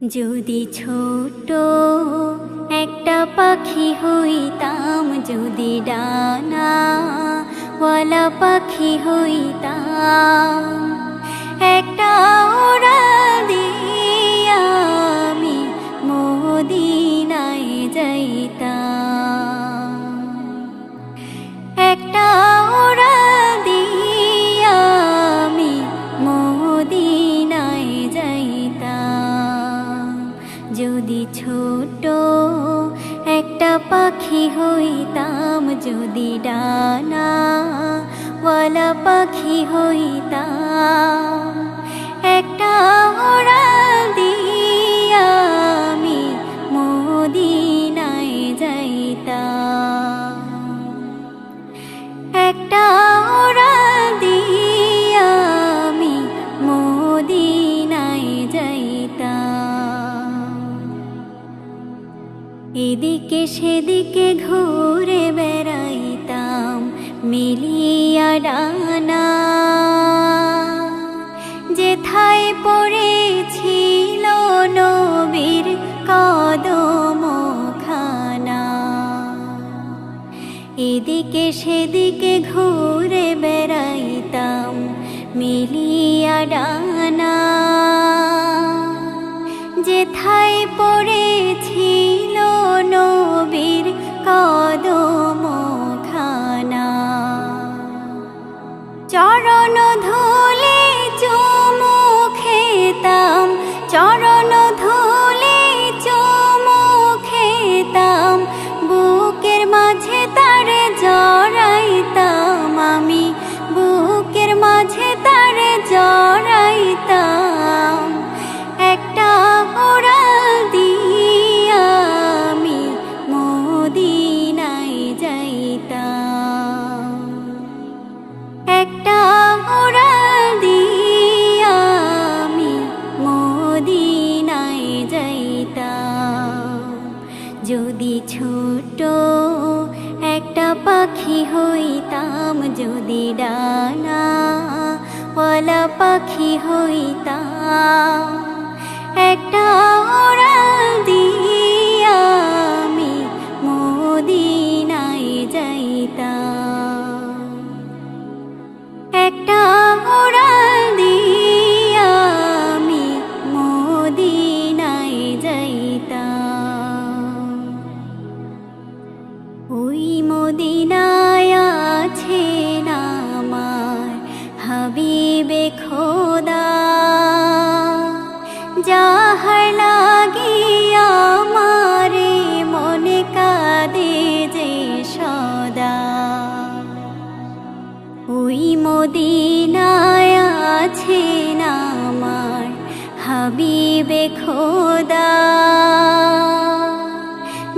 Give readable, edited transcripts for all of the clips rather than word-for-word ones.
যদি ছোট একটা পাখি হইতাম, যদি ডানাওয়ালা পাখি হইতাম, একটা উড়াল দিয়া আমি মদিনায় যাইতাম। একটা উড়াল দিয়া আমি মদিনায় যাইতাম। যদি ছোট একটা পাখি হইতাম, যদি ডানাওয়ালা পাখি হইতাম, একটা উড়াল দিয়া আমি মদিনায় যাইতাম। একটা উড়াল দিয়া আমি মদিনায় যাইতাম। এদিকে সেদিকে ঘুরে বেড়াইতাম মিলিয়া ডানা, যেথায় পড়েছিল নবীর কদমখানা। এদিকে সেদিকে ঘুরে বেড়াইতাম মিলিয়া ডানা, যেথায় পড়েছিল নবীর কদমখানা। চরণ ধুলে চুমু খেতাম, চরণ ধুলে চুমু খেতাম, বুকের মাঝে তারে জড়াইতাম আমি, বুকের মাঝে তারে জড়াইতাম। একটা উড়াল দিয়া আমি মদিনায় যাইতাম। একটা উড়াল দিয়া আমি মদিনায় যাইতাম। যদি ছোট একটা পাখি হইতাম, যদি ডানাওয়ালা পাখি হইতাম, একটা উড়াল দিয়া আমি মদিনায় যাইতাম। একটা উড়াল দিয়া আমি মদিনায় যাইতাম। ওই মদিনায় আছেন আমার হাবিবে খোদা, যাহার লাগিয়া আমারে মনে কাঁদে যে সদা। ওই মদিনায় আছেন আমার হাবিবে খোদা,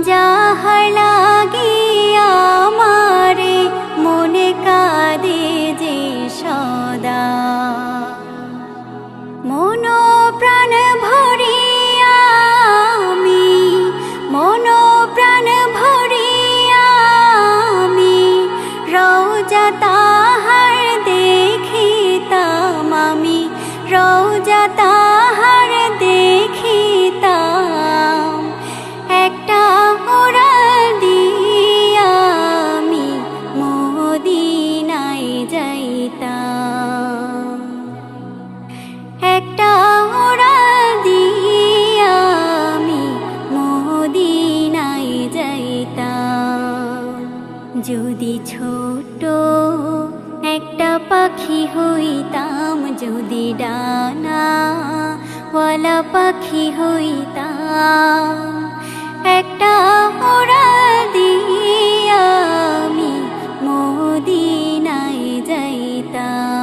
যাহার লাগিয়া আমারে মনে কাঁদে যে সদা। মন প্রাণ ভরিয়া আমি, মন প্রাণ ভরিয়া আমি রওজা তাহার দেখিতাম আমি, রওজা তাহার দেখিতাম। একটা উড়াল দিয়া আমি মদিনায় যাইতাম। একটা উড়াল দিয়া আমি মদিনায় যাইতাম। যদি ছোট একটা পাখি হইতাম, যদি ডানাওয়ালা পাখি হইতাম, একটা উড়াল দিয়া আমি মদিনায় যাইতাম।